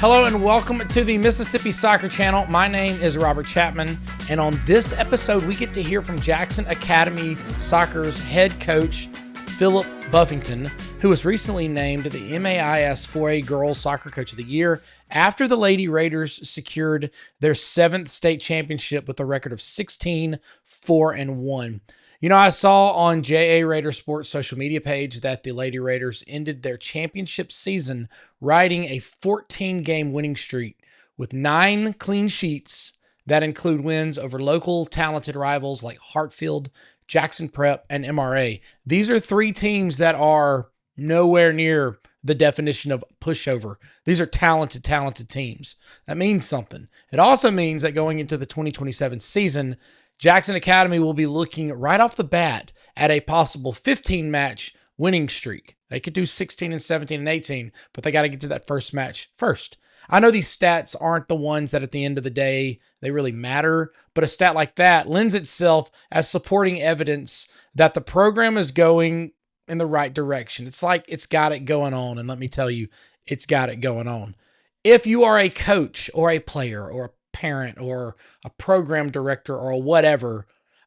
Hello and welcome to the Mississippi Soccer Channel. My name is Robert Chapman, and on this episode, we get to hear from Jackson Academy Soccer's head coach, Phillip Buffington, who was recently named the MAIS 4A Girls Soccer Coach of the Year after the Lady Raiders secured their 7th state championship with a record of 16-4-1. You know, I saw on JA Raider Sports social media page that the Lady Raiders ended their championship season riding a 14-game winning streak with 9 clean sheets that include wins over local talented rivals like Hartfield, Jackson Prep, and MRA. These are 3 teams that are nowhere near the definition of pushover. These are talented teams. That means something. It also means that going into the 2027 season, Jackson Academy will be looking right off the bat at a possible 15-match winning streak. They could do 16 and 17 and 18, but they got to get to that first match first. I know these stats aren't the ones that at the end of the day, they really matter, but a stat like that lends itself as supporting evidence that the program is going in the right direction. It's like it's got it going on, and let me tell you, it's got it going on. If you are a coach or a player or a parent or a program director or whatever,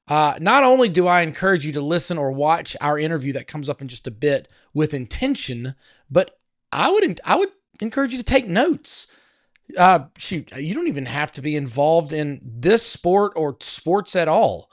not only do I encourage you to listen or watch our interview that comes up in just a bit with intention, but I would encourage you to take notes. You don't even have to be involved in this sport or sports at all.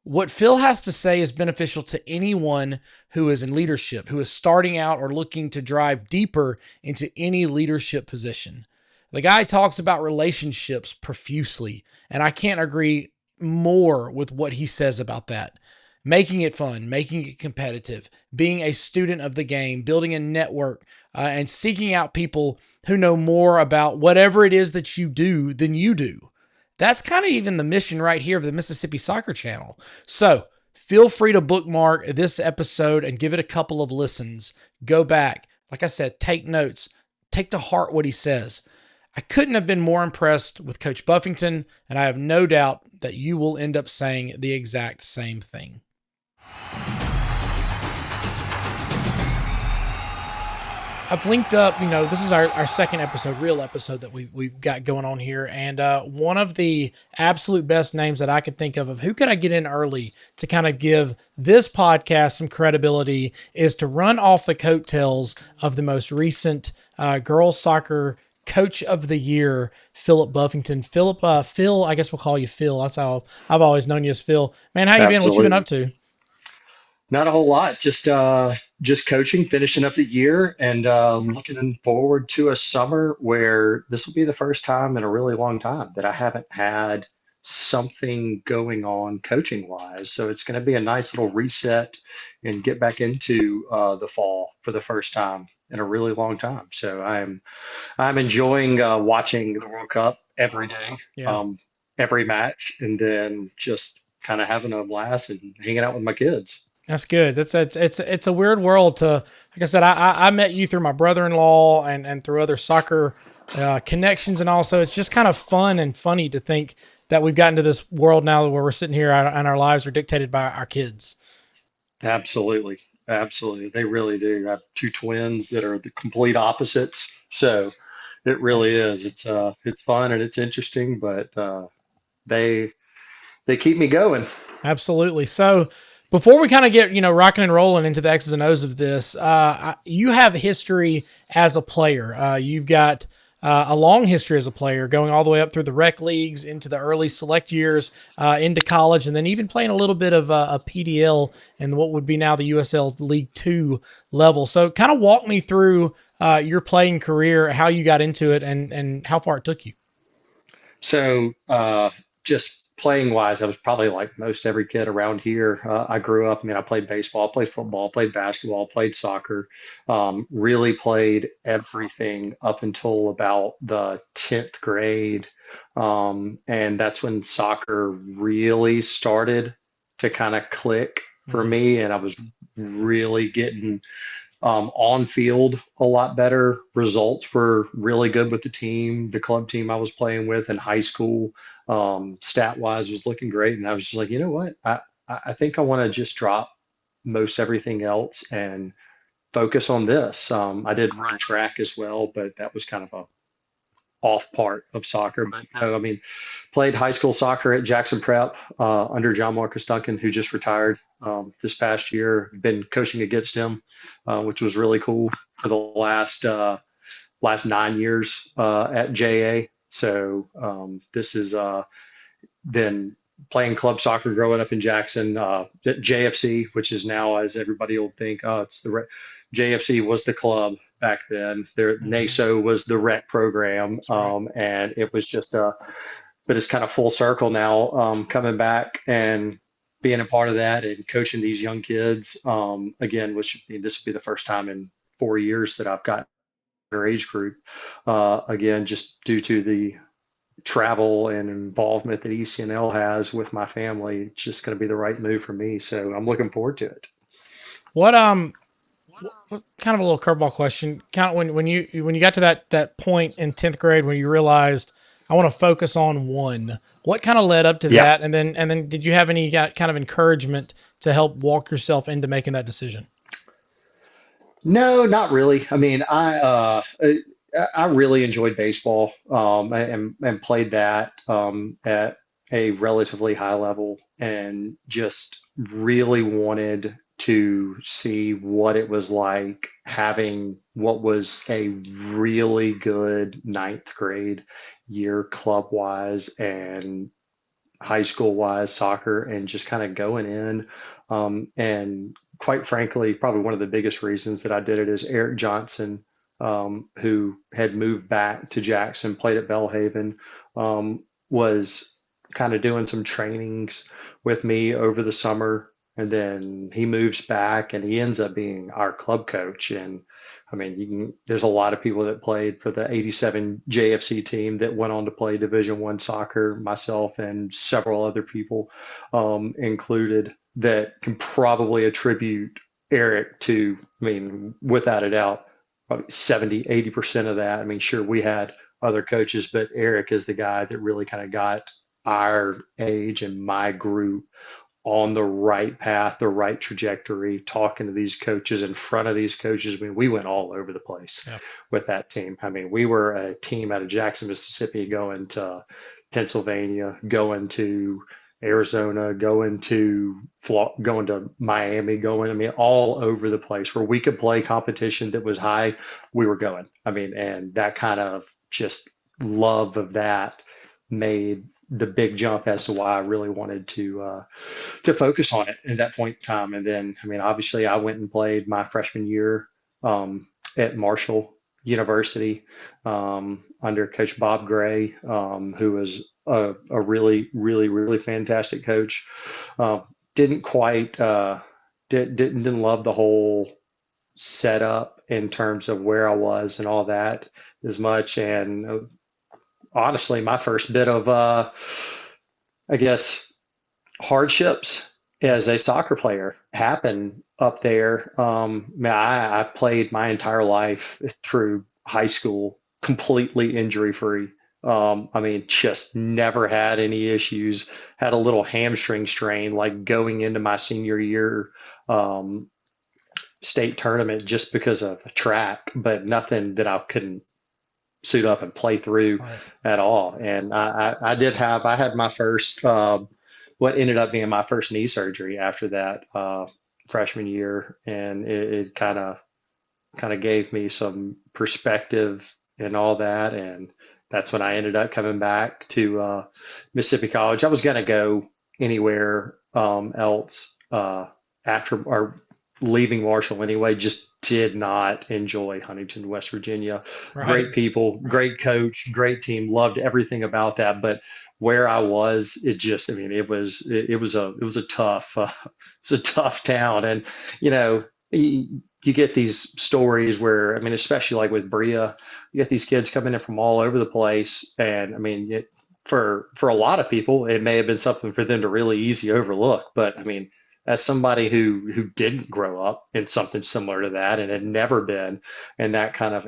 What Phil has to say is beneficial to anyone who is in leadership, who is starting out or looking to drive deeper into any leadership position. The guy talks about relationships profusely, and I can't agree more with what he says about that. Making it fun, making it competitive, being a student of the game, building a network, and seeking out people who know more about whatever it is that you do than you do. That's kind of even the mission right here of the Mississippi Soccer Channel. So feel free to bookmark this episode and give it a couple of listens. Go back. Like I said, take notes. Take to heart what he says. I couldn't have been more impressed with Coach Buffington, and I have no doubt that you will end up saying the exact same thing. I've linked up, this is our second episode, real episode that we've got going on here. And one of the absolute best names that I could think of who could I get in early to kind of give this podcast some credibility is to run off the coattails of the most recent girls soccer Coach of the Year, Phillip Buffington. Phil, I guess we'll call you Phil. That's how I've always known you as Phil. Man, how you been? What you been up to? Not a whole lot. Just coaching, finishing up the year, and looking forward to a summer where this will be the first time in a really long time that I haven't had something going on coaching wise. So it's going to be a nice little reset and get back into the fall for the first time in a really long time. So I'm enjoying watching the World Cup every day, Yeah. every match, and then just kind of having a blast and hanging out with my kids. That's good. It's a weird world to, like I said, I met you through my brother-in-law and through other soccer connections. And also it's just kind of fun and funny to think that we've gotten to this world now where we're sitting here and our lives are dictated by our kids. Absolutely. Absolutely. They really do. I have 2 twins that are the complete opposites. So it really is. It's fun and it's interesting, but they they keep me going. Absolutely. So before we kind of get, rocking and rolling into the X's and O's of this, you have history as a player. You've got a long history as a player, going all the way up through the rec leagues, into the early select years, into college, and then even playing a little bit of a PDL and what would be now the USL League Two level. So kind of walk me through your playing career, how you got into it, and how far it took you. So just playing wise, I was probably like most every kid around here. I grew up, I mean, I played baseball, played football, played basketball, played soccer, really played everything up until about the 10th grade. And that's when soccer really started to kind of click for Mhm. me. And I was really getting on field a lot better. Results were really good with the team, the club team I was playing with in high school. Stat wise was looking great, and I was just like, you know what? I think I want to just drop most everything else and focus on this. I did run track as well, but that was kind of off part of soccer. But no, I mean, played high school soccer at Jackson Prep under John Marcus Duncan, who just retired this past year. Been coaching against him, which was really cool for the last 9 years at JA. So this is then playing club soccer growing up in Jackson, JFC, which is now, as everybody will think, oh, it's JFC was the club back then. Their Hmm. NASO was the rec program, That's right. and it was just but it's kind of full circle now, coming back and being a part of that and coaching these young kids. Again, which, I mean, this will be the first time in 4 years that I've got their age group. Again, just due to the travel and involvement that ECNL has with my family, it's just going to be the right move for me. So I'm looking forward to it. What kind of a little curveball question? Kind of when you got to that point in 10th grade when you realized I want to focus on one. What kind of led up to Yeah. that, and then did you have any kind of encouragement to help walk yourself into making that decision? No, not really. I mean, I really enjoyed baseball, and played that at a relatively high level, and just really wanted to see what it was like having what was a really good ninth grade year club wise and high school wise soccer, and just kind of going in. And quite frankly, probably one of the biggest reasons that I did it is Eric Johnson, who had moved back to Jackson, played at Belhaven, was kind of doing some trainings with me over the summer. And then he moves back and he ends up being our club coach. And I mean, there's a lot of people that played for the 87 JFC team that went on to play Division One soccer, myself and several other people included, that can probably attribute Eric to, I mean, without a doubt, probably 70, 80% of that. I mean, sure, we had other coaches, but Eric is the guy that really kind of got our age and my group on the right path, the right trajectory, talking to these coaches, in front of these coaches. I mean, we went all over the place Yeah. with that team. I mean, we were a team out of Jackson, Mississippi, going to Pennsylvania, going to Arizona, going to Miami, I mean, all over the place where we could play competition that was high. We were going. I mean, and that kind of just love of that made the big jump as to why I really wanted to focus on it at that point in time. And then, I mean, obviously, I went and played my freshman year at Marshall University under Coach Bob Gray, who was a really, really, really fantastic coach. Uh, didn't quite didn't love the whole setup in terms of where I was and all that as much. And honestly, my first bit of I guess hardships Yeah. as a soccer player happen up there. I played my entire life through high school completely injury free. I mean, just never had any issues. Had a little hamstring strain like going into my senior year um, state tournament just because of a track, but nothing that I couldn't suit up and play through Right. at all. And I had my first, what ended up being my first knee surgery after that freshman year, and it kind of gave me some perspective and all that. And that's when I ended up coming back to Mississippi College. I was going to go anywhere else after or leaving Marshall anyway. Just did not enjoy Huntington, West Virginia. Right. Great people, great coach, great team. Loved everything about that, but where I was, it just, I mean, it was a tough it's a tough town. And you know, you get these stories where, I mean, especially like with Bria, you get these kids coming in from all over the place, and I mean, for a lot of people, it may have been something for them to really easy overlook. But I mean, as somebody who didn't grow up in something similar to that and had never been in that kind of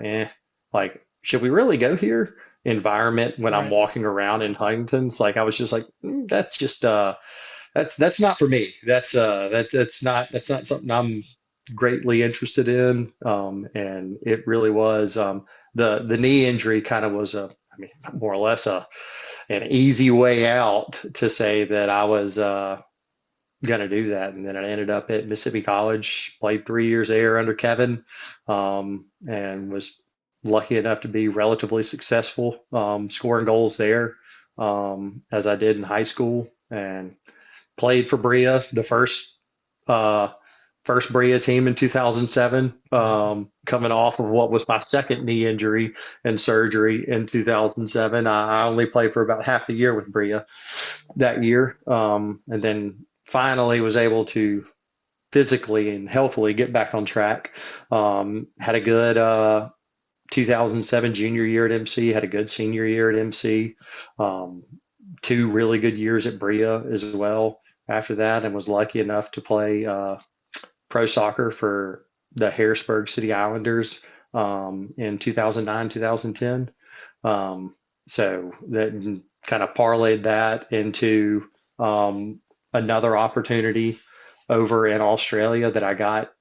like, should we really go here environment when I'm Right. walking around in Huntington's, like I was just like, that's just that's not for me. That's not something I'm greatly interested in. And it really was the knee injury kind of was I mean, more or less an easy way out to say that I was going to do that. And then I ended up at Mississippi College, played 3 years there under Kevin, and was lucky enough to be relatively successful scoring goals there as I did in high school, and played for Bria, the uh, first Bria team in 2007, coming off of what was my second knee injury and surgery in 2007. I only played for about half the year with Bria that year, and then finally was able to physically and healthily get back on track. Had a good 2007 junior year at MC, had a good senior year at MC, um, two really good years at Bria as well after that, and was lucky enough to play pro soccer for the Harrisburg City Islanders in 2009, 2010. So that kind of parlayed that into another opportunity over in Australia that I got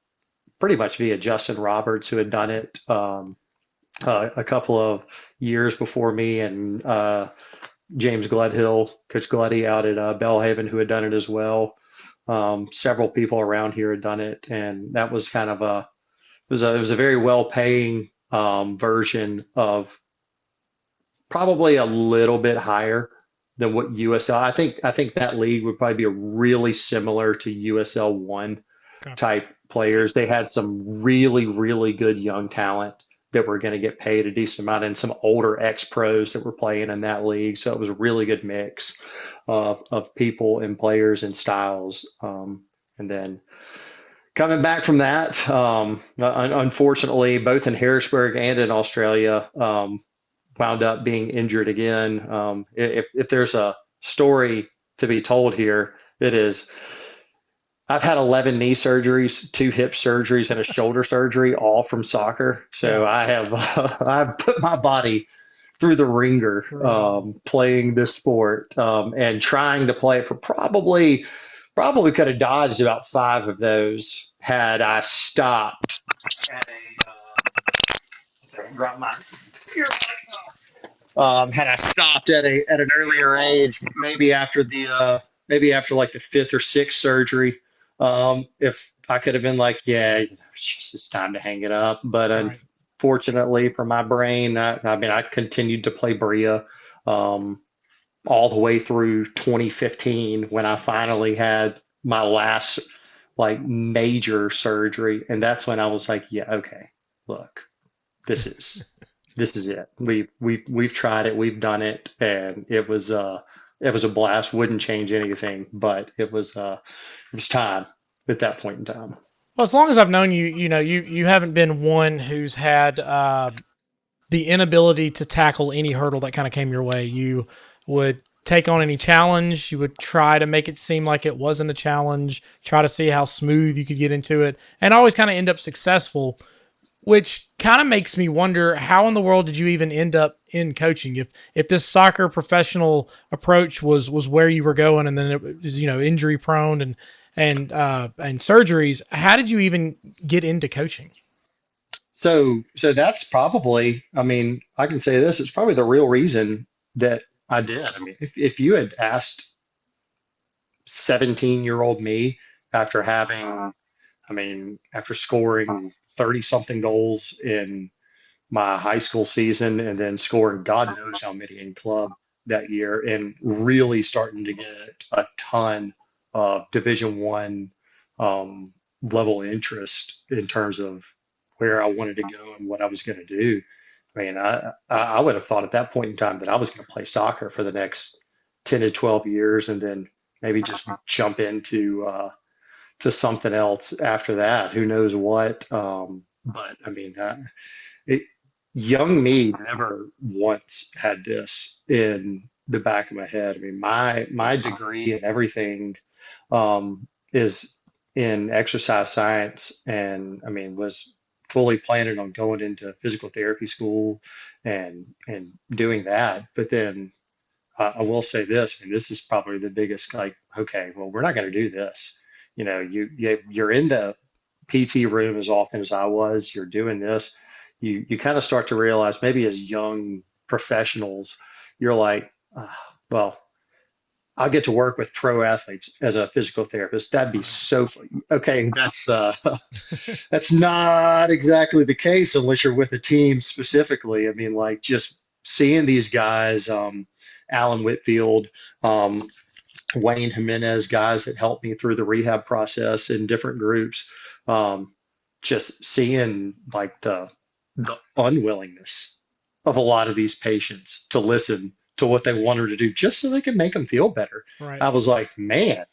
pretty much via Justin Roberts, who had done it a couple of years before me, and James Gledhill, Coach Gleddy out at Belhaven, who had done it as well. Several people around here had done it, and that was kind of it was a very well paying version of probably a little bit higher than what USL. I think that league would probably be really similar to USL one Okay. type players. They had some really, really good young talent that were going to get paid a decent amount, and some older ex pros that were playing in that league. So it was a really good mix of people and players and styles. And then coming back from that, unfortunately, both in Harrisburg and in Australia, wound up being injured again. If there's a story to be told here, it is I've had 11 knee surgeries, two hip surgeries, and a shoulder surgery, all from soccer. So Yeah. I have I've put my body through the ringer Right on. playing this sport and trying to play it for probably could have dodged about five of those had I stopped at drop my had I stopped at an earlier age, maybe after like the fifth or sixth surgery, if I could have been like, yeah, it's time to hang it up. But Right. unfortunately for my brain, I mean, I continued to play Bria um, all the way through 2015 when I finally had my last like major surgery, and that's when I was like, yeah, okay, look, this is this is it. We've tried it, we've done it, and it was a blast. Wouldn't change anything, but it was time at that point in time. Well, as long as I've known you, you haven't been one who's had the inability to tackle any hurdle that kind of came your way. You would take on any challenge. You would try to make it seem like it wasn't a challenge. Try to see how smooth you could get into it, and always kind of end up successful. Which kind of makes me wonder, how in the world did you even end up in coaching? If this soccer professional approach was where you were going, and then it was injury prone and surgeries, how did you even get into coaching? So that's probably, I mean, I can say this, it's probably the real reason that I did. I mean, if you had asked 17-year-old me after having, I mean, after scoring 30 something goals in my high school season and then scoring God knows how many in club that year and really starting to get a ton of Division One level interest in terms of where I wanted to go and what I was going to do. I mean, I would have thought at that point in time that I was going to play soccer for the next 10 to 12 years and then maybe just jump into to something else after that. Who knows what? But I mean, it, young me never once had this in the back of my head. I mean, my degree and everything is in exercise science, and I mean, was fully planning on going into physical therapy school and doing that. But then I will say this. I mean, this is probably the biggest. Like, okay, well, we're not going to do this. You're in the PT room as often as I was. You're doing this. You kind of start to realize maybe as young professionals, you're like, well, I'll get to work with pro athletes as a physical therapist. That'd be Right. so fun. Okay. That's not exactly the case unless you're with a team specifically. I mean, like just seeing these guys, Alan Whitfield, um, Wayne Jimenez, guys that helped me through the rehab process in different groups, um, just seeing like the unwillingness of a lot of these patients to listen to what they want her to do just so they can make them feel better. Right. I was like, man,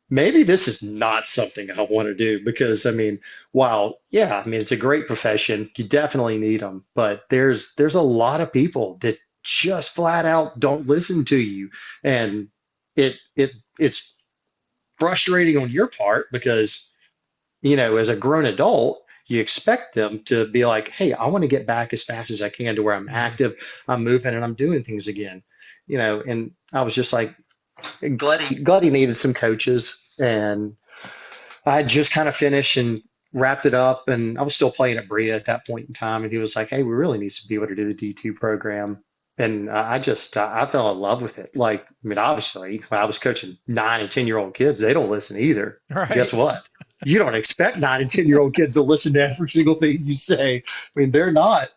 maybe this is not something I want to do because I mean, while yeah, I mean it's a great profession, you definitely need them, but there's a lot of people that just flat out don't listen to you, and it's frustrating on your part because as a grown adult, you expect them to be like, hey, I want to get back as fast as I can to where I'm Hmm. active, I'm moving, and I'm doing things again. And I was just like, Glutty needed some coaches, and I had just kind of finished and wrapped it up, and I was still playing at Bria at that point in time. And he was like, "Hey, we really need to be able to do the D2 program." And I fell in love with it. Like, I mean, obviously, when I was coaching 9 and 10-year-old kids, they don't listen either. Guess Right. what? You don't expect 9 and 10-year-old kids to listen to every single thing you say. I mean, they're not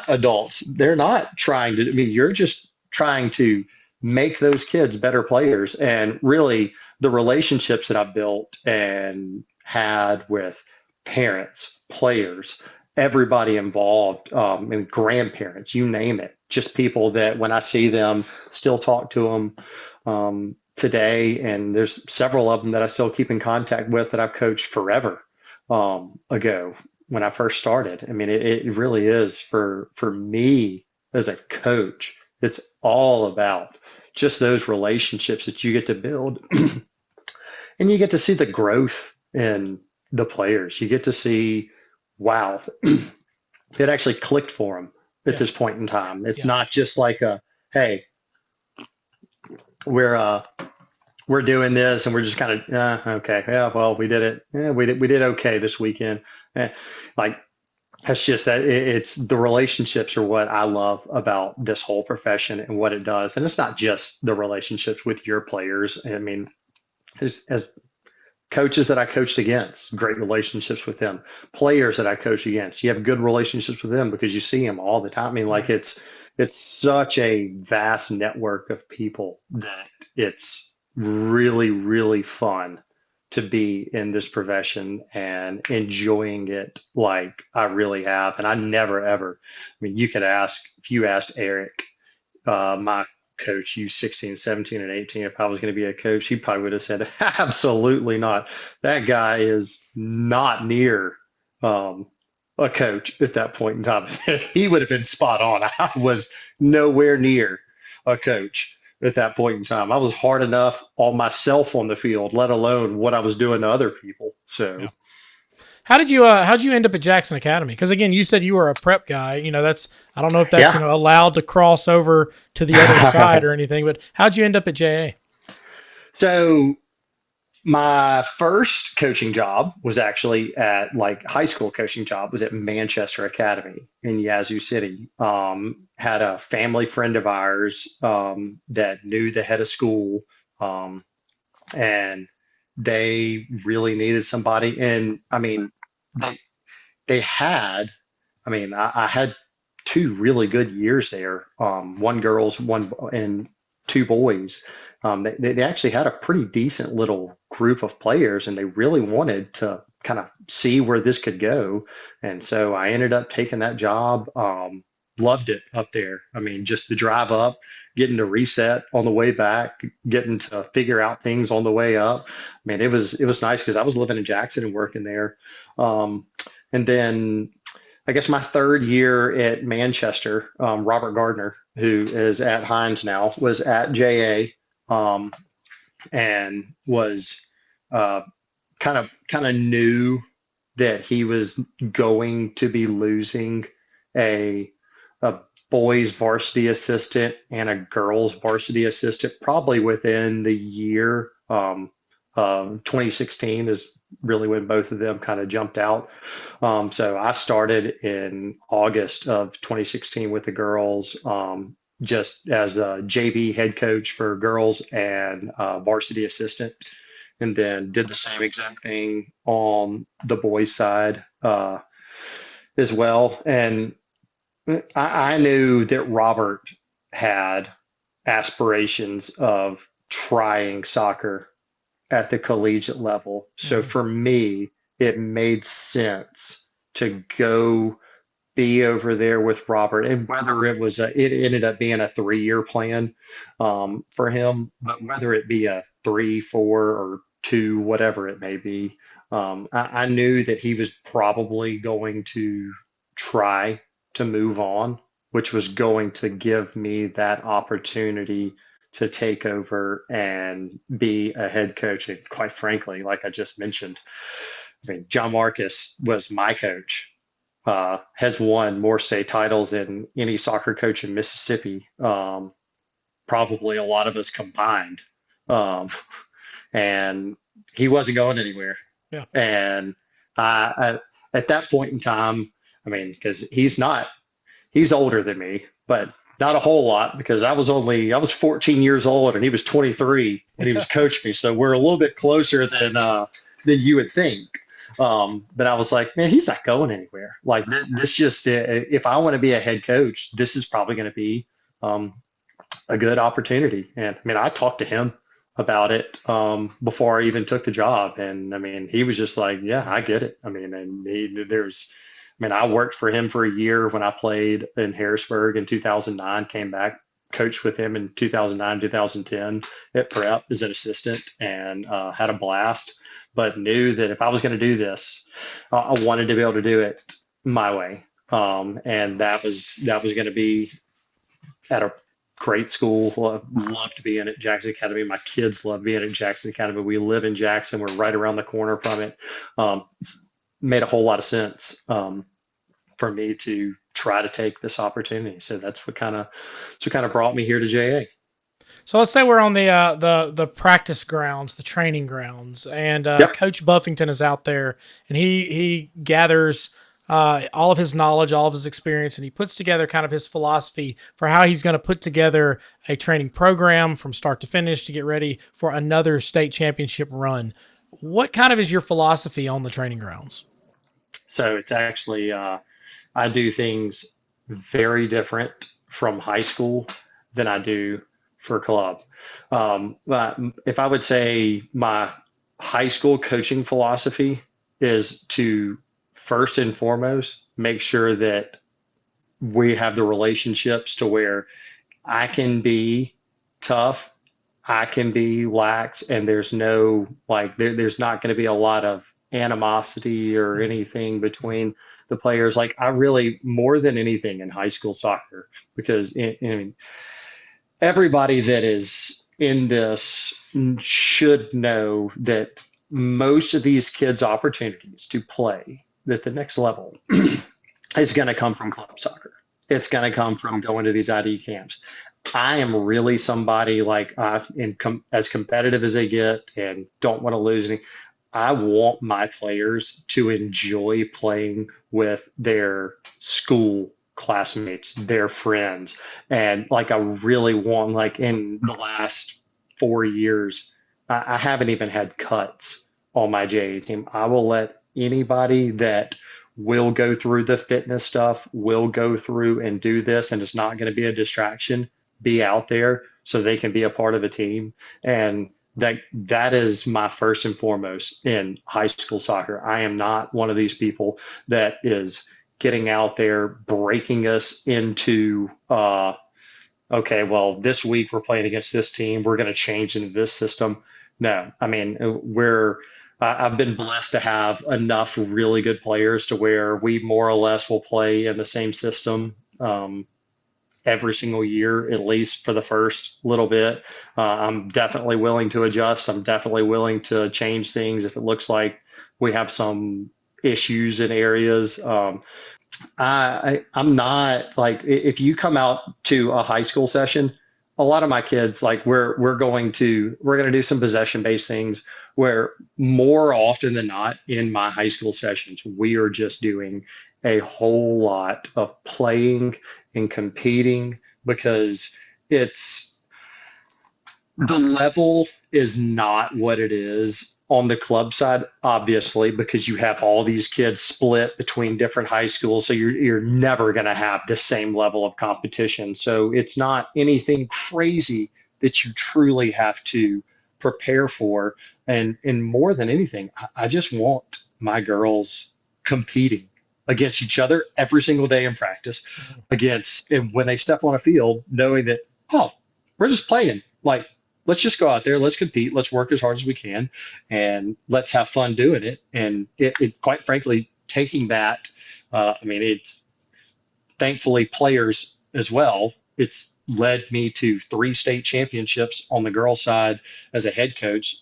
adults. They're not trying to. I mean, you're just trying to make those kids better players. And really, the relationships that I've built and had with parents, players, everybody involved, and grandparents, you name it, just people that when I see them, still talk to them today. And there's several of them that I still keep in contact with that I've coached forever ago when I first started. I mean, it really is for me as a coach, it's all about just those relationships that you get to build and you get to see the growth in the players. You get to see, wow, it actually clicked for them at Yeah. this point in time. It's Yeah. not just like hey, we're uh, we're doing this and we're just kind of, okay, yeah, well, we did it. Yeah, we did okay this weekend. Eh, like that's just that it's the relationships are what I love about this whole profession and what it does. And it's not just the relationships with your players. I mean, as coaches that I coached against, great relationships with them. Players that I coach against, you have good relationships with them because you see them all the time. I mean, like Right. it's such a vast network of people that it's really, really fun to be in this profession and enjoying it like I really have. And I never ever, I mean, you could ask, if you asked Eric, my coach, U16, 17, and 18, if I was going to be a coach, he probably would have said, absolutely not. That guy is not near um, a coach at that point in time. He would have been spot on. I was nowhere near a coach at that point in time. I was hard enough on myself on the field, let alone what I was doing to other people. Yeah. So, How'd you end up at Jackson Academy? Because again, you said you were a prep guy. That's I don't know if that's yeah. allowed to cross over to the other side or anything. But how'd you end up at JA? So my first coaching job was actually at like high school coaching job was at Manchester Academy in Yazoo City. Had a family friend of ours that knew the head of school, um, and they really needed somebody. And I mean, they they had, I mean, I had 2 really good years there. One girls, one and 2 boys. They actually had a pretty decent little group of players, and they really wanted to kind of see where this could go. And so I ended up taking that job. Loved it up there. I mean, just the drive up, getting to reset on the way back, getting to figure out things on the way up. I mean, it was nice because I was living in Jackson and working there. Um, and then I guess my third year at Manchester, Robert Gardner, who is at Hines now, was at JA, and was uh, kind of knew that he was going to be losing a a boys varsity assistant and a girls varsity assistant probably within the year. 2016 is really when both of them kind of jumped out. So I started in August of 2016 with the girls, just as a JV head coach for girls and varsity assistant, and then did the same exact thing on the boys' side as well. And I knew that Robert had aspirations of trying soccer at the collegiate level. So Mhm. for me, it made sense to go be over there with Robert, and whether it ended up being a 3 year plan for him, but whether it be a three, 4, or 2, whatever it may be, I knew that he was probably going to try to move on, which was going to give me that opportunity to take over and be a head coach. And quite frankly, like I just mentioned, I mean, John Marcus was my coach, has won more state titles than any soccer coach in Mississippi, probably a lot of us combined. Um, and he wasn't going anywhere. Yeah. And at that point in time, I mean, because he's older than me, but not a whole lot because I was 14 years old and he was 23 when he was coaching me. So we're a little bit closer than you would think. But I was like, man, he's not going anywhere. Like this just, if I want to be a head coach, this is probably going to be um, a good opportunity. And I mean, I talked to him about it before I even took the job. And I mean, he was just like, yeah, I get it. I mean, I mean, I worked for him for a year when I played in Harrisburg in 2009, came back, coached with him in 2009, 2010 at prep as an assistant and had a blast, but knew that if I was going to do this, I wanted to be able to do it my way. And that was going to be at a great school. Love to be in it, Jackson Academy. My kids love being at Jackson Academy. We live in Jackson. We're right around the corner from it. Um, Made a whole lot of sense for me to try to take this opportunity. So that's what kind of brought me here to JA. So let's say we're on the practice grounds, the training grounds, and Yep. Coach Buffington is out there, and he gathers all of his knowledge, all of his experience, and he puts together kind of his philosophy for how he's going to put together a training program from start to finish to get ready for another state championship run. What kind of is your philosophy on the training grounds? So it's actually I do things very different from high school than I do for club. But if I would say my high school coaching philosophy is to first and foremost make sure that we have the relationships to where I can be tough, I can be lax, and there's no there's not going to be a lot of animosity or Mhm. anything between the players. Like I really more than anything in high school soccer, because everybody that is in this should know that most of these kids' opportunities to play at the next level is going to come from club soccer. It's going to come from going to these ID camps. I am really somebody like as competitive as they get and don't want to lose any. I want my players to enjoy playing with their school classmates, their friends, and like I really want like in the last 4 years, I haven't even had cuts on my JA team. I will let anybody that will go through the fitness stuff, will go through and do this, and it's not going to be a distraction, be out there so they can be a part of a team. And that is my first and foremost in high school soccer. I am not one of these people that is getting out there breaking us into okay, well, this week we're playing against this team, we're going to change into this system. No, I mean, I've been blessed to have enough really good players to where we more or less will play in the same system every single year, at least for the first little bit. I'm definitely willing to adjust. I'm definitely willing to change things if it looks like we have some issues in areas. I'm not like if you come out to a high school session, a lot of my kids, like we're going to do some possession based things where more often than not in my high school sessions, we are just doing a whole lot of playing and competing because it's the level is not what it is on the club side, obviously, because you have all these kids split between different high schools. So you're never going to have the same level of competition. So it's not anything crazy that you truly have to prepare for. And more than anything, I just want my girls competing against each other every single day in practice, Mhm. against and when they step on a field, knowing that, oh, we're just playing. Like, let's just go out there, let's compete, let's work as hard as we can, and let's have fun doing it. And it quite frankly, taking that, I mean, it's thankfully players as well. It's led me to three state championships on the girls' side as a head coach.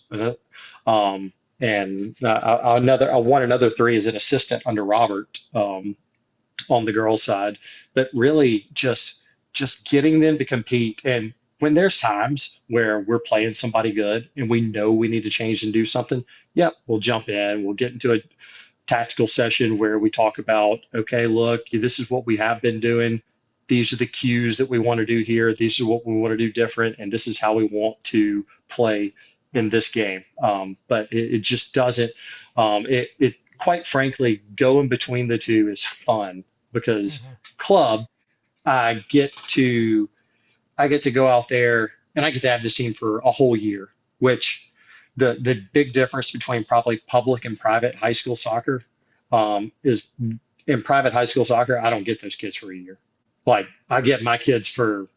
And I won another three as an assistant under Robert. On the girls' side, but really just getting them to compete. And when there's times where we're playing somebody good and we know we need to change and do something, yep, we'll jump in. We'll get into a tactical session where we talk about, okay, look, this is what we have been doing. These are the cues that we want to do here. These are what we want to do different, and this is how we want to play in this game. But it just doesn't. It quite frankly, going between the two is fun because Mhm. club, I get to I get to go out there and I get to have this team for a whole year, which the big difference between probably public and private high school soccer is in private high school soccer, I don't get those kids for a year. Like I get my kids for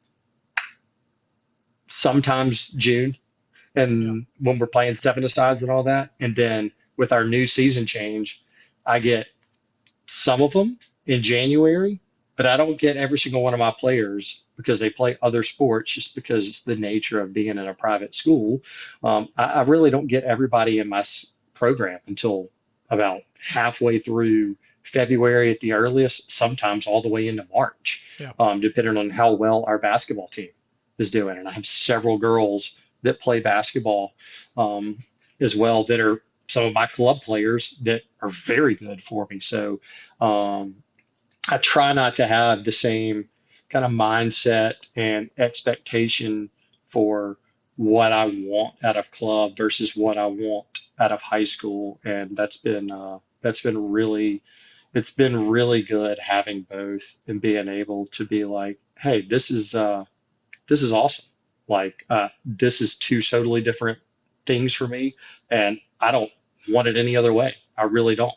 sometimes June, Yeah. and when we're playing seven asides and all that, and then with our new season change, I get some of them in January, but I don't get every single one of my players because they play other sports just because it's the nature of being in a private school. I really don't get everybody in my program until about halfway through February at the earliest, sometimes all the way into March, Yeah. depending on how well our basketball team is doing. And I have several girls that play basketball as well that are some of my club players that are very good for me. So um, I try not to have the same kind of mindset and expectation for what I want out of club versus what I want out of high school, and that's been really it's been really good having both and being able to be like, hey, this is awesome. Like this is two totally different things for me, and I don't want it any other way. I really don't.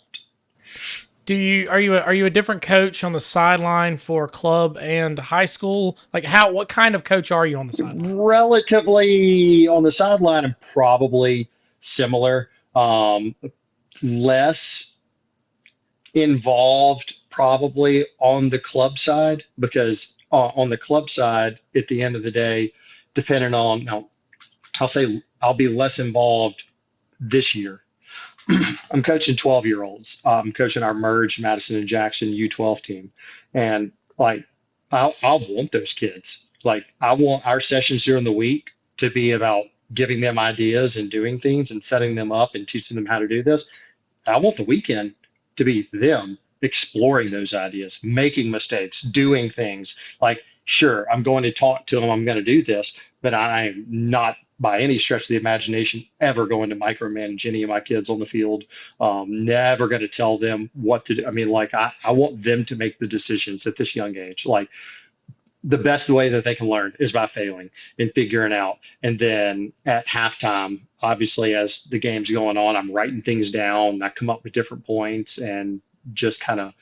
Are you a different coach on the sideline for club and high school? Like what kind of coach are you on the sideline? Relatively on the sideline, I'm probably similar. Less involved probably on the club side because on the club side, at the end of the day, depending on, now, I'll say I'll be less involved this year. I'm coaching 12-year-olds. I'm coaching our merged Madison and Jackson U12 team. And like, I want those kids. Like, I want our sessions during the week to be about giving them ideas and doing things and setting them up and teaching them how to do this. I want the weekend to be them exploring those ideas, making mistakes, doing things. Like, sure, I'm going to talk to them, I'm going to do this, but I'm not by any stretch of the imagination ever going to micromanage any of my kids on the field. Never going to tell them what to do. I mean, like, I want them to make the decisions at this young age. Like, the best way that they can learn is by failing and figuring out. And then at halftime, obviously, as the game's going on, I'm writing things down. I come up with different points and just kind of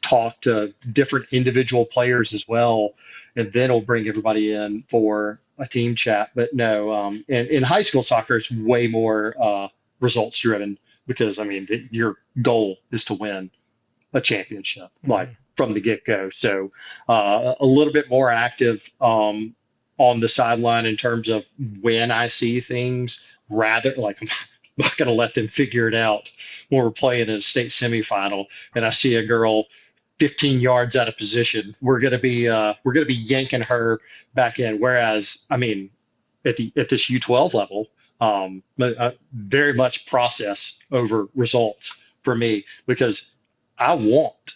talk to different individual players as well. And then we'll bring everybody in for a team chat. But no, in high school soccer, it's way more results driven because, I mean, your goal is to win a championship, like Mhm. from the get go. So a little bit more active on the sideline in terms of when I see things, rather like I'm not going to let them figure it out when we're playing in a state semifinal and I see a girl 15 yards out of position, we're gonna be yanking her back in. Whereas, I mean, at this U12 level, very much process over results for me, because I want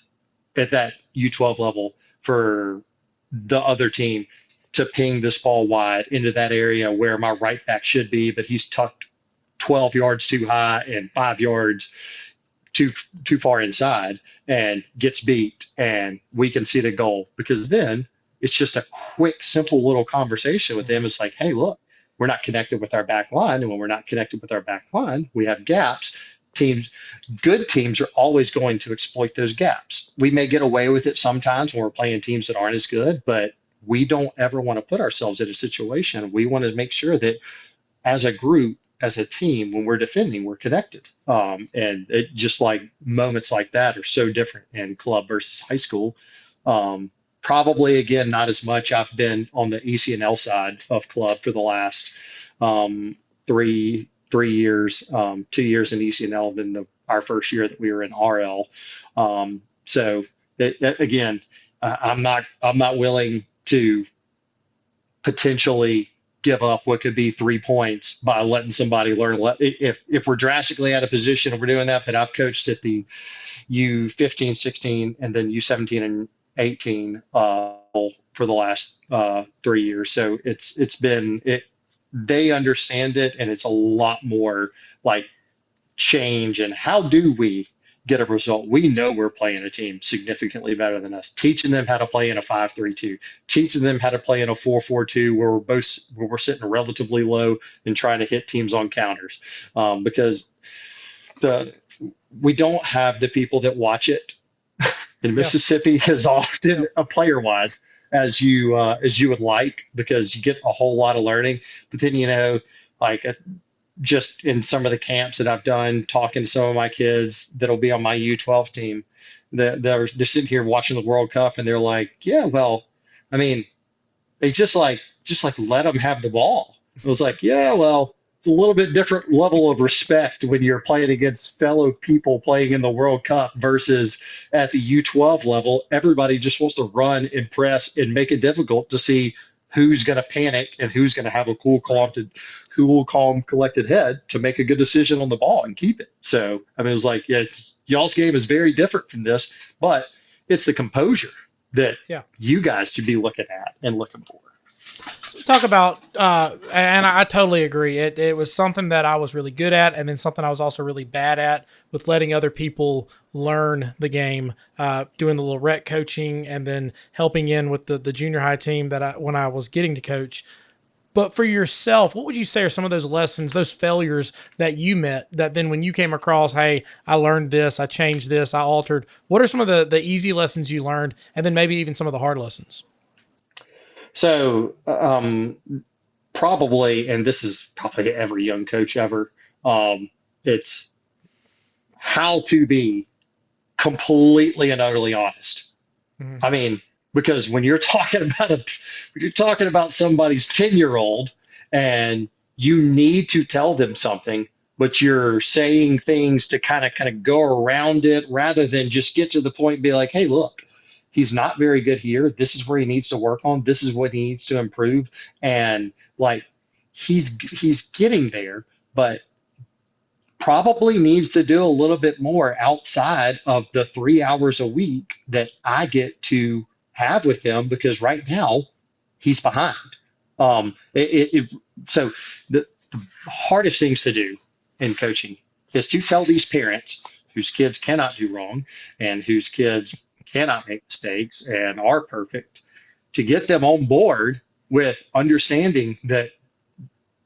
at that U12 level for the other team to ping this ball wide into that area where my right back should be, but he's tucked 12 yards too high and 5 yards too too far inside and gets beat, and we can see the goal, because then it's just a quick, simple little conversation with them. It's like, hey, look, we're not connected with our back line, and when we're not connected with our back line, we have gaps. Teams, good teams are always going to exploit those gaps. We may get away with it sometimes when we're playing teams that aren't as good, but we don't ever want to put ourselves in a situation. We want to make sure that as a group, as a team, when we're defending, we're connected. And it just like moments like that are so different in club versus high school. Probably again, not as much. I've been on the ECNL side of club for the last three years, 2 years in ECNL, then our first year that we were in RL. So again, I'm not willing to potentially give up what could be 3 points by letting somebody learn. If we're drastically out of position and we're doing that, but I've coached at the U15, 16, and then U17 and 18 for the last 3 years. So it's been it. They understand it, and it's a lot more like change. And how do we get a result? We know we're playing a team significantly better than us. Teaching them how to play in a 5-3-2, teaching them how to play in a 4-4-2, where we're sitting relatively low and trying to hit teams on counters, because we don't have the people that watch it in Mississippi as often, player wise, as you would like, because you get a whole lot of learning. But then like just in some of the camps that I've done, talking to some of my kids that'll be on my U12 team, they're sitting here watching the World Cup, and they're like, yeah, well, I mean, they just like let them have the ball. It was like, yeah, well, it's a little bit different level of respect when you're playing against fellow people playing in the World Cup versus at the U12 level. Everybody just wants to run and press and make it difficult to see who's going to panic and who's going to have a cool, calm, collected head to make a good decision on the ball and keep it. So, I mean, it was like, yeah, y'all's game is very different from this, but it's the composure that you guys should be looking at and looking for. So talk about, and I totally agree. It was something that I was really good at, and then something I was also really bad at, with letting other people learn the game, doing the little rec coaching, and then helping in with the junior high team when I was getting to coach. But for yourself, what would you say are some of those lessons, those failures that you met, that then when you came across, hey, I learned this, I changed this, I altered? What are some of the easy lessons you learned, and then maybe even some of the hard lessons? So probably, and this is probably every young coach ever, it's how to be completely and utterly honest. Mm-hmm. I mean, because when you're talking about somebody's 10-year-old, and you need to tell them something, but you're saying things to kind of go around it, rather than just get to the point and be like, hey, look, he's not very good here. This is where he needs to work on. This is what he needs to improve. And like, he's getting there, but probably needs to do a little bit more outside of the 3 hours a week that I get to have with him, because right now he's behind. So the hardest things to do in coaching is to tell these parents whose kids cannot do wrong and whose kids cannot make mistakes and are perfect, to get them on board with understanding that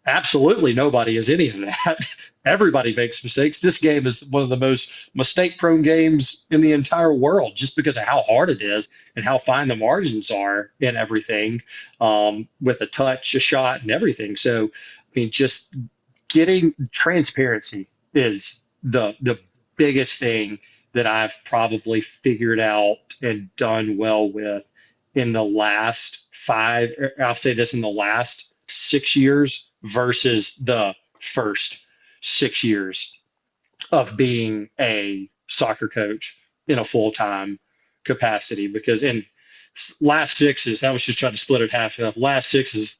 absolutely nobody is any of that. Everybody makes mistakes. This game is one of the most mistake-prone games in the entire world, just because of how hard it is and how fine the margins are in everything, with a touch, a shot, and everything. So, I mean, just getting transparency is the biggest thing that I've probably figured out and done well with in the last I'll say this, in the last 6 years versus the first 6 years of being a soccer coach in a full-time capacity because in last sixes, I was just trying to split it half up. Last six is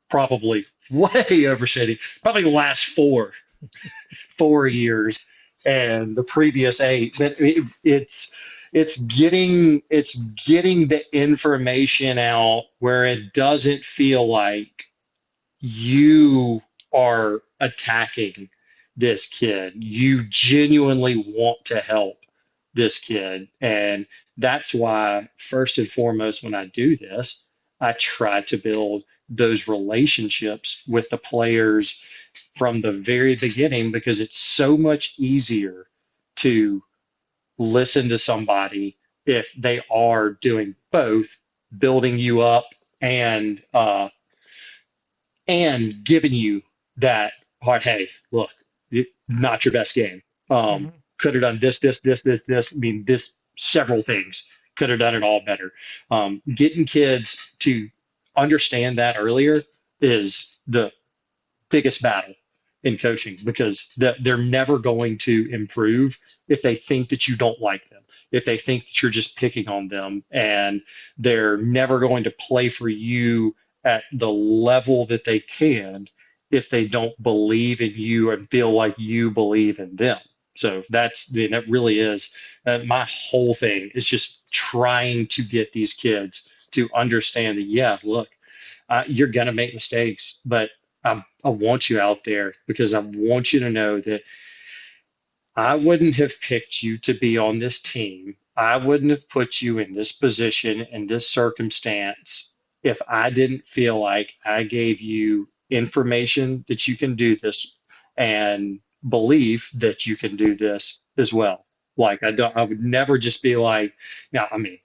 probably way overshading. Probably the last four years and the previous eight. But it's getting the information out where it doesn't feel like you are attacking this kid. You genuinely want to help this kid. And that's why, first and foremost, when I do this, I try to build those relationships with the players from the very beginning because it's so much easier to listen to somebody if they are doing both, building you up and giving you that hard, hey, look, not your best game. Hmm. Could have done this. I mean, this several things. Could have done it all better. Getting kids to understand that earlier is the biggest battle in coaching because they're never going to improve if they think that you don't like them, if they think that you're just picking on them, and they're never going to play for you at the level that they can if they don't believe in you and feel like you believe in them. So that really is my whole thing is just trying to get these kids to understand that, yeah, look, you're going to make mistakes, but I want you out there because I want you to know that I wouldn't have picked you to be on this team. I wouldn't have put you in this position in this circumstance if I didn't feel like I gave you information that you can do this and believe that you can do this as well. Like I would never just be like, now, I mean,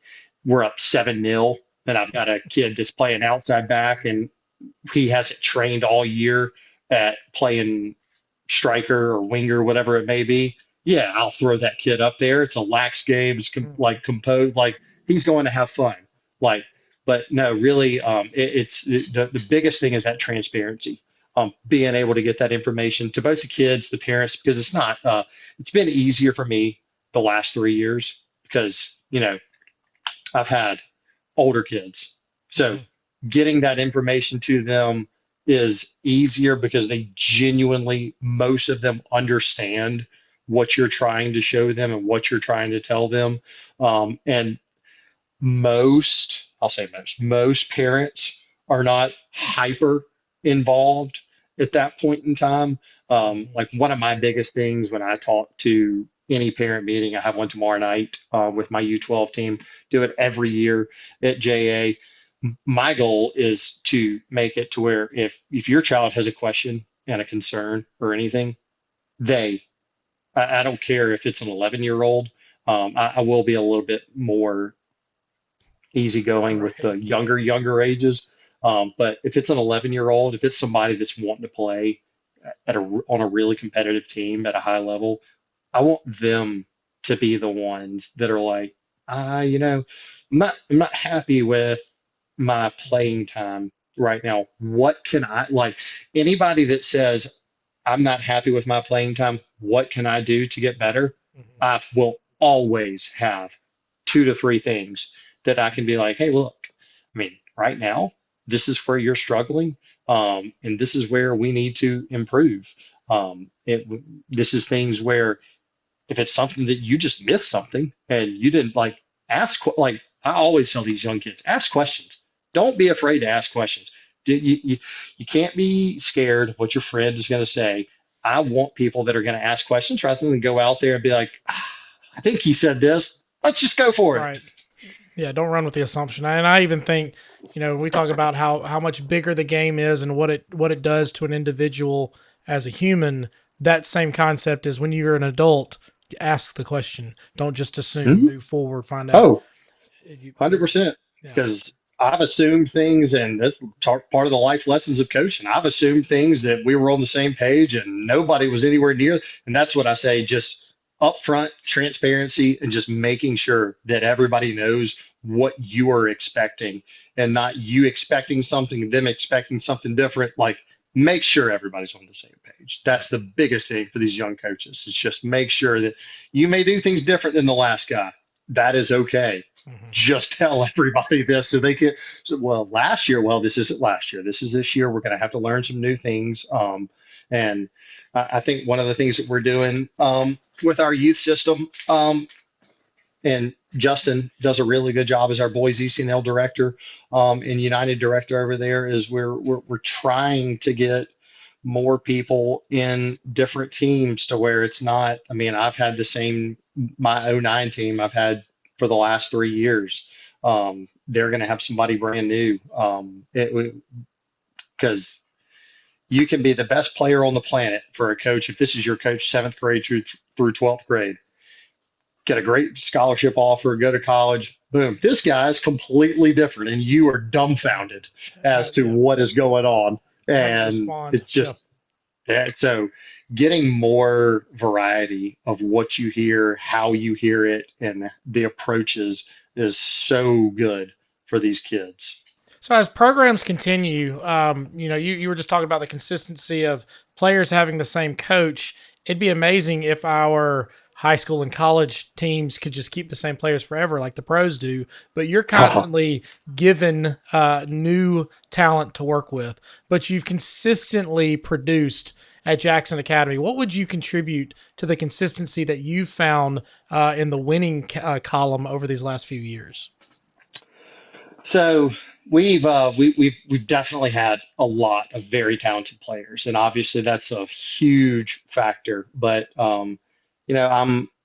we're up 7-0 and I've got a kid that's playing outside back and he hasn't trained all year at playing striker or winger, whatever it may be, yeah, I'll throw that kid up there. It's a lax game. It's like composed. Like he's going to have fun. Like, but no, really, the biggest thing is that transparency. Being able to get that information to both the kids, the parents, because it's not. It's been easier for me the last 3 years because I've had older kids. So Hmm. getting that information to them is easier because they genuinely, most of them understand what you're trying to show them and what you're trying to tell them. And I'll say most parents are not hyper involved at that point in time. Hmm. Like one of my biggest things when I talk to any parent meeting, I have one tomorrow night with my U12 team, do it every year at JA. My goal is to make it to where if your child has a question and a concern or anything, they I don't care if it's an 11-year-old. I will be a little bit more easygoing with the Right. younger ages. But if it's an 11-year-old, if it's somebody that's wanting to play on a really competitive team at a high level, I want them to be the ones that are like, I'm not happy with my Hmm. playing time right now. What can I like anybody that says I'm not happy with my playing time, what can I do to get better? Hmm. I will always have 2 to 3 things that I can be like, hey, look, I mean, right now, this is where you're struggling, and this is where we need to improve. It, this is things where if it's something that you just missed something and you didn't like like I always tell these young kids, ask questions. Don't be afraid to ask questions. You can't be scared of what your friend is going to say. I want people that are going to ask questions rather than go out there and be like, I think he said this. Let's just go for it. Right. Yeah, don't run with the assumption. And I even think, we talk about how much bigger the game is and what it does to an individual as a human. That same concept is when you're an adult, ask the question. Don't just assume. Mhm. Move forward. Find out. Oh, You're 100%. yeah. Because I've assumed things, and that's part of the life lessons of coaching. I've assumed things that we were on the same page and nobody was anywhere near. And that's what I say, just upfront transparency and just making sure that everybody knows what you are expecting and not you expecting something, them expecting something different. Like, make sure everybody's on the same page. Yep. That's the biggest thing for these young coaches. It's just make sure that you may do things different than the last guy. That is okay. Hmm. just tell everybody this so they can. So, well, last year, well, this isn't last year. This is this year. We're going to have to learn some new things. And I think one of the things that we're doing with our youth system, and Justin does a really good job as our boys ECNL director and United director over there, is we're trying to get more people in different teams to where it's not, I mean, I've had the same, my '09 team I've had for the last 3 years. They're going to have somebody brand new. Because you can be the best player on the planet for a coach. If this is your coach, seventh grade through 12th grade, get a great scholarship offer, go to college, boom, this guy is completely different. And you are dumbfounded as to Yeah. what is going on. How to And respond. it's Yeah. just, yeah, so getting more variety of what you hear, how you hear it, and the approaches is so good for these kids. So as programs continue, you were just talking about the consistency of players having the same coach. It'd be amazing if our high school and college teams could just keep the same players forever, like the pros do. But you're constantly given new talent to work with. But you've consistently produced at Jackson Academy. What would you contribute to the consistency that you've found in the winning column over these last few years? So we've definitely had a lot of very talented players, and obviously that's a huge factor. But I'm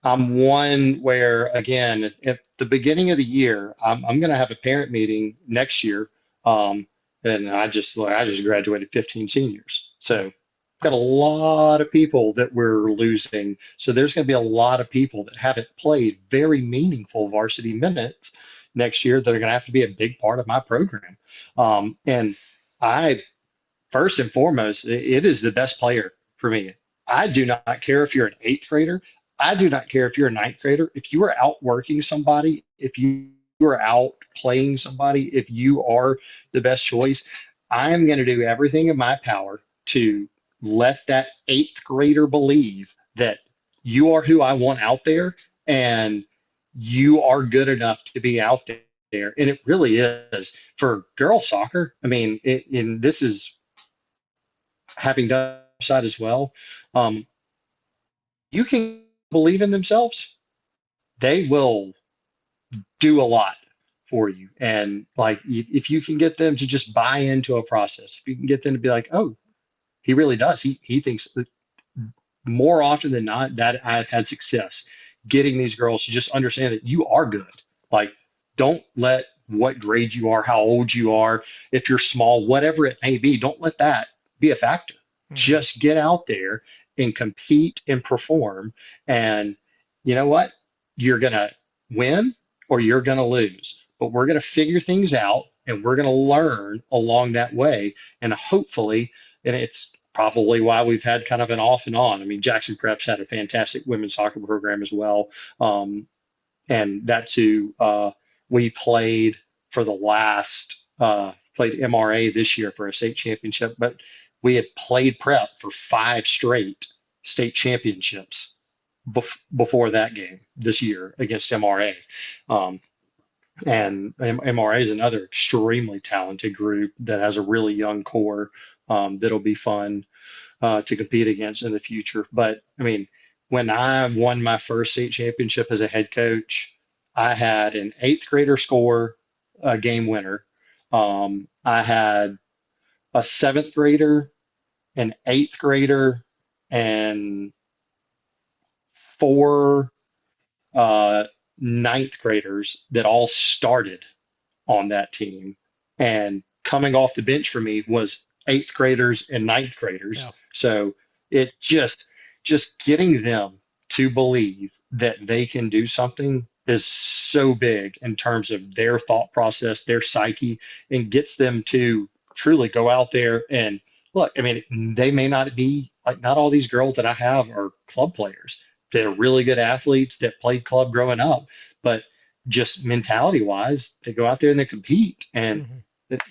one where, again, at the beginning of the year, I'm going to have a parent meeting next year, um, and I just graduated 15 seniors, Yeah. so got a lot of people that we're losing. So there's going to be a lot of people that haven't played very meaningful varsity minutes next year that are going to have to be a big part of my program. And I, first and foremost, it is the best player for me. I do not care if you're an eighth grader. I do not care if you're a ninth grader. If you are out working somebody, if you are out playing somebody, if you are the best choice, I am going to do everything in my power to let that eighth grader believe that you are who I want out there and you are good enough to be out there. And it really is for girls soccer. I mean, and this is having done side as well. Um, you can believe in themselves. They will do a lot for you. And like, if you can get them to just buy into a process, if you can get them to be like, oh, he really does. He thinks that more often than not that I've had success getting these girls to just understand that you are good. Like, don't let what grade you are, how old you are, if you're small, whatever it may be, don't let that be a factor. Hmm. Just get out there and compete and perform. And you know what? You're going to win or you're going to lose, but we're going to figure things out and we're going to learn along that way. And hopefully, and it's probably why we've had kind of an off and on. I mean, Jackson Prep's had a fantastic women's soccer program as well. And that's who we played for the last, played MRA this year for a state championship, but we had played prep for 5 straight state championships before that game this year against MRA. Um, and MRA is another extremely talented group that has a really young core that'll be fun to compete against in the future. But I mean, when I won my first state championship as a head coach, I had an eighth grader score a game winner. I had a seventh grader, an eighth grader, and four uh, ninth graders that all started on that team. And coming off the bench for me was eighth graders and ninth graders. Yeah. So it just getting them to believe that they can do something is so big in terms of their thought process, their psyche, and gets them to truly go out there and look. I mean, they may not be like, not all these girls that I have are club players. They're really good athletes that played club growing up, but just mentality wise, they go out there and they compete, and Hmm. it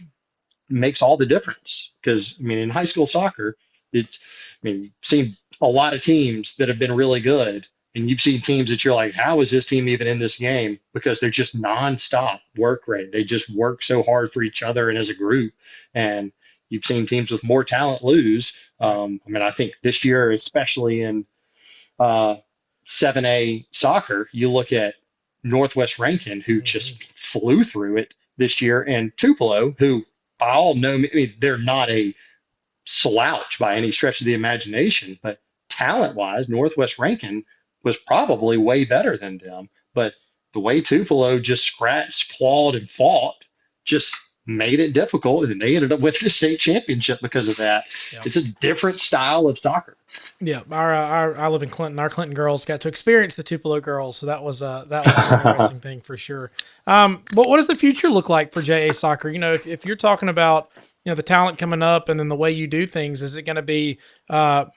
makes all the difference. Because I mean, in high school soccer, it's, I mean, you've seen a lot of teams that have been really good, And you've seen teams that you're like, how is this team even in this game? Because they're just nonstop work rate. They just work so hard for each other and as a group. And you've seen teams with more talent lose. Right. I mean, I think this year, especially in uh, 7A soccer, you look at Northwest Rankin, who Hmm. just flew through it this year, and Tupelo, who by all know, I mean, they're not a slouch by any stretch of the imagination, but talent wise, Northwest Rankin was probably way better than them. But the way Tupelo just scratched, clawed, and fought just made it difficult, and they ended up winning the state championship because of that. Yeah. It's a different style of soccer. Yeah, our I live in Clinton. Our Clinton girls got to experience the Tupelo girls, so that was an interesting thing for sure. But what does the future look like for JA soccer? You know, if you're talking about the talent coming up and then the way you do things, is it going to be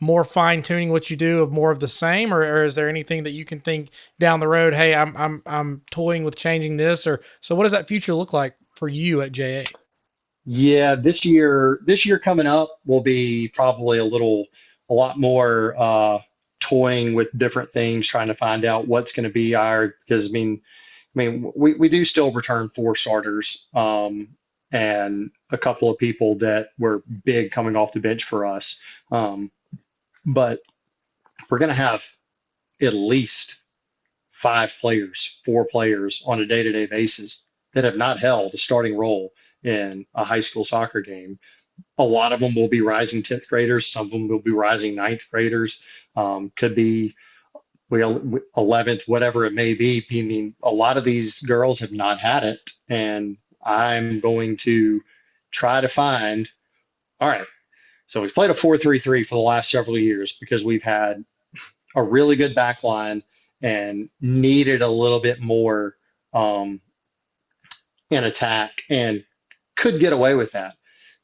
more fine tuning what you do of more of the same, or is there anything that you can think down the road? Hey, I'm toying with changing this, or so. What does that future look like for you at JA? Yeah, this year coming up will be probably a lot more toying with different things, trying to find out what's going to be our, because I mean, we do still return four starters, and a couple of people that were big coming off the bench for us. Um, but we're going to have at least four players on a day-to-day basis that have not held a starting role in a high school soccer game. A lot of them will be rising 10th graders. Some of them will be rising ninth graders. Could be 11th, whatever it may be. I mean, a lot of these girls have not had it, and I'm going to try to find. All right, so we've played a 4-3-3 for the last several years because we've had a really good back line and needed a little bit more um, in attack and could get away with that.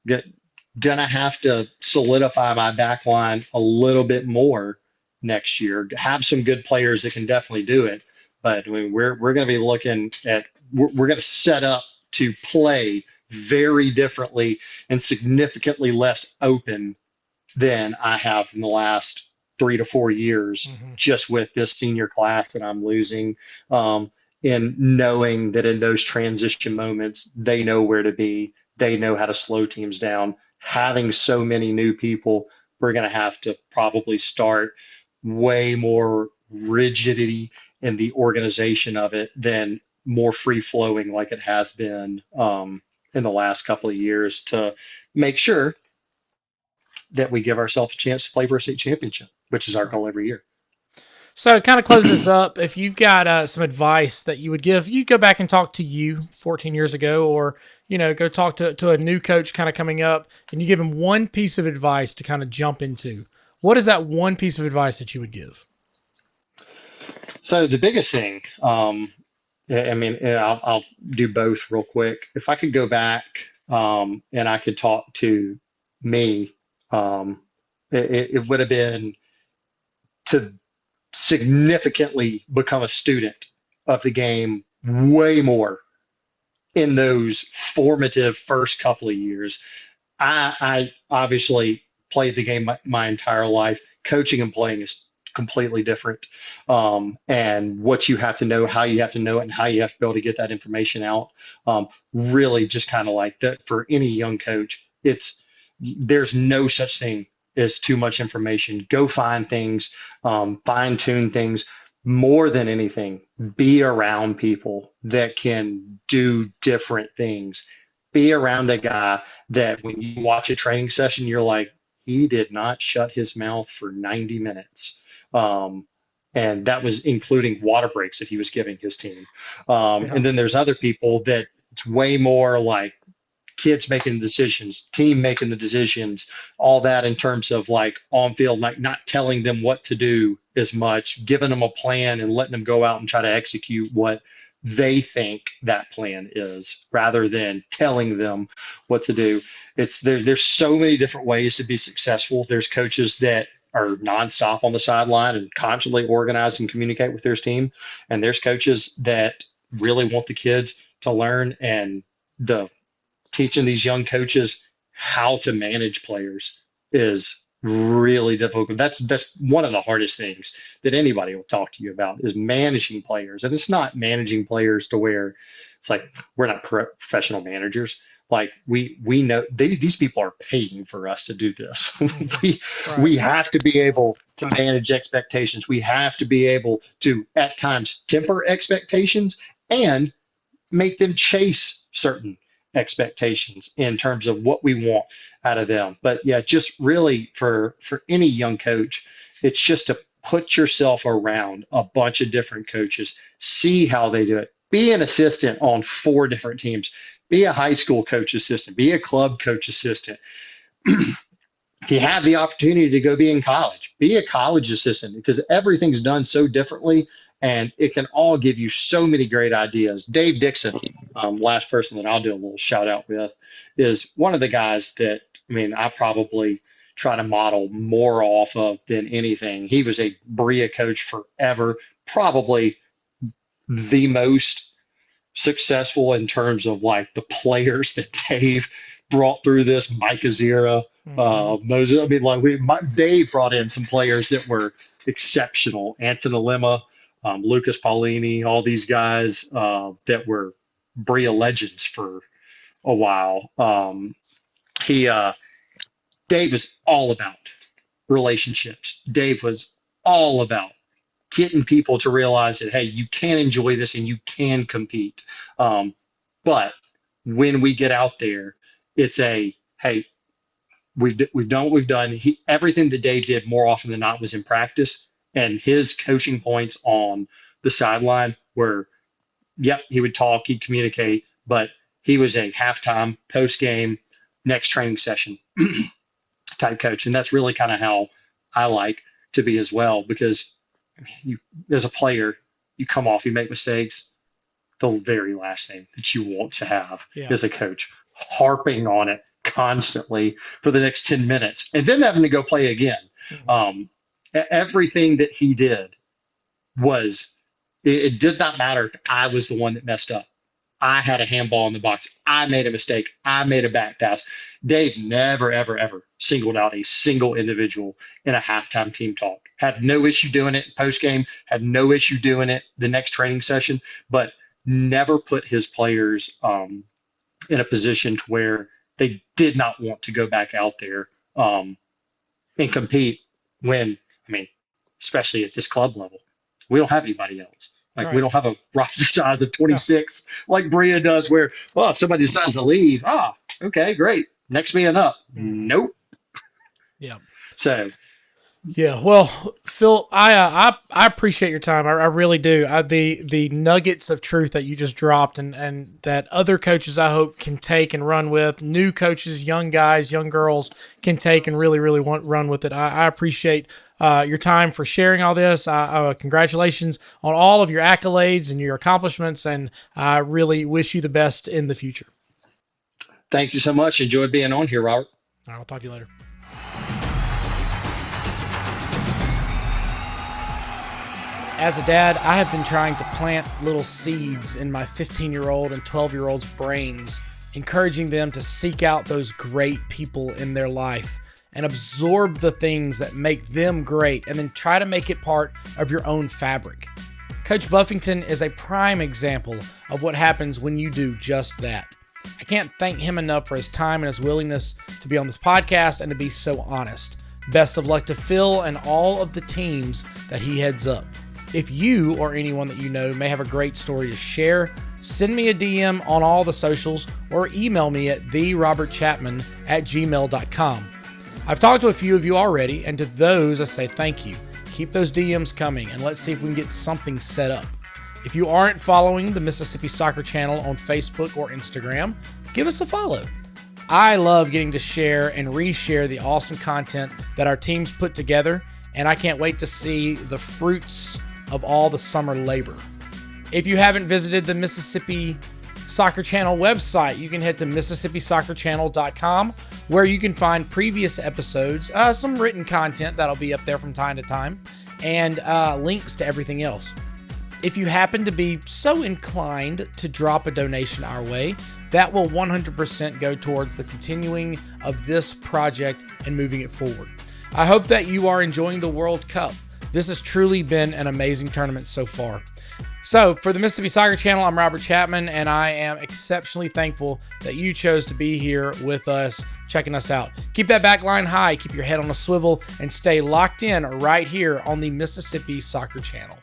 Get, Gonna have to solidify my back line a little bit more next year. Have some good players that can definitely do it, but I mean, we're going to be looking at we're going to set up to play very differently and significantly less open than I have in the last 3 to 4 years, Hmm. just with this senior class that I'm losing. And knowing that in those transition moments, they know where to be, they know how to slow teams down. Having so many new people, we're going to have to probably start way more rigidity in the organization of it than more free flowing like it has been in the last couple of years to make sure that we give ourselves a chance to play for a state championship, which is That's our right. goal every year. So, kind of close this up. If you've got some advice that you would give, you go back and talk to you 14 years ago, or go talk to a new coach kind of coming up, and you give him one piece of advice to kind of jump into. What is that one piece of advice that you would give? So the biggest thing, I mean, I'll do both real quick. If I could go back and I could talk to me, um, it would have been to significantly become a student of the game way more in those formative first couple of years. I obviously played the game my entire life. Coaching and playing is completely different. And what you have to know, how you have to know it, and how you have to be able to get that information out. Really, just kind of like that for any young coach, there's no such thing as too much information. Go find things, fine tune things. More than anything, be around people that can do different things. Be around a guy that when you watch a training session, you're like, he did not shut his mouth for 90 minutes. Um, and that was including water breaks that he was giving his team. Yeah. And then there's other people that it's way more like kids making the decisions, team making the decisions, all that in terms of like on field, like not telling them what to do as much, giving them a plan and letting them go out and try to execute what they think that plan is rather than telling them what to do. There's so many different ways to be successful. There's coaches that are nonstop on the sideline and constantly organize and communicate with their team. And there's coaches that really want the kids to learn, and the teaching these young coaches how to manage players is really difficult. That's one of the hardest things that anybody will talk to you about is managing players. And it's not managing players to where it's like we're not professional managers. Like we know these people are paying for us to do this. Mhm. we Right. we have to be able to manage expectations. We have to be able to at times temper expectations and make them chase certain expectations in terms of what we want out of them. But yeah, just really for any young coach, it's just to put yourself around a bunch of different coaches, see how they do it. Be an assistant on 4 different teams. Be a high school coach assistant. Be a club coach assistant. If you have the opportunity to go be in college, be a college assistant because everything's done so differently and it can all give you so many great ideas. Dave Dixon, last person that I'll do a little shout out with, is one of the guys that, I mean, I probably try to model more off of than anything. He was a Bria coach forever, probably the most successful in terms of like the players that Dave brought through this, Mike Azira, Hmm. Moses. I mean, like Dave brought in some players that were exceptional. Anton Alema, Lucas Paulini, all these guys that were Bria legends for a while. He Dave was all about relationships. Dave was all about getting people to realize that hey, you can enjoy this and you can compete. But when we get out there, it's a hey, we've done what we've done. Everything that Dave did more often than not was in practice, and his coaching points on the sideline were, yep, he would talk, he'd communicate, but he was a halftime, post game, next training session type coach, and that's really kind of how I like to be as well because you, as a player, you come off, you make mistakes. The very last thing that you want to have Yeah. is a coach harping on it constantly for the next 10 minutes and then having to go play again. Mhm. Um, Everything that he did was, it did not matter if I was the one that messed up. I had a handball in the box. I made a mistake. I made a back pass. Dave never, ever, ever singled out a single individual in a halftime team talk. Had no issue doing it post game, had no issue doing it the next training session, but never put his players in a position to where they did not want to go back out there and compete when, I mean, especially at this club level, we don't have anybody else. Like we Right. don't have a roster size of Yeah. 26 like Bria does where, well, if somebody decides to leave, okay, great. Next man up. Hmm. Nope. Yeah. So Yeah, well, Phil, I appreciate your time. I really do. The nuggets of truth that you just dropped, and that other coaches I hope can take and run with. New coaches, young guys, young girls can take and really want run with it. I appreciate your time for sharing all this. Congratulations on all of your accolades and your accomplishments, and I really wish you the best in the future. thank you so much. Enjoyed being on here, Robert. I'll talk to you later. As a dad, I have been trying to plant little seeds in my 15-year-old and 12-year-old's brains, encouraging them to seek out those great people in their life and absorb the things that make them great and then try to make it part of your own fabric. Coach Buffington is a prime example of what happens when you do just that. I can't thank him enough for his time and his willingness to be on this podcast and to be so honest. Best of luck to Phil and all of the teams that he heads up. If you or anyone that you know may have a great story to share, send me a DM on all the socials or email me at therobertchapman@gmail.com. I've talked to a few of you already, and to those I say thank you. Keep those DMs coming, and let's see if we can get something set up. If you aren't following the Mississippi Soccer Channel on Facebook or Instagram, give us a follow. I love getting to share and reshare the awesome content that our teams put together, and I can't wait to see the fruits of all the summer labor. If you haven't visited the Mississippi Soccer Channel website, you can head to MississippiSoccerChannel.com, where you can find previous episodes, some written content that'll be up there from time to time, and links to everything else. If you happen to be so inclined to drop a donation our way, that will 100% go towards the continuing of this project and moving it forward. I hope that you are enjoying the World Cup. This has truly been an amazing tournament so far. So, for the Mississippi Soccer Channel, I'm Robert Chapman, and I am exceptionally thankful that you chose to be here with us, checking us out. Keep that back line high, keep your head on a swivel, and stay locked in right here on the Mississippi Soccer Channel.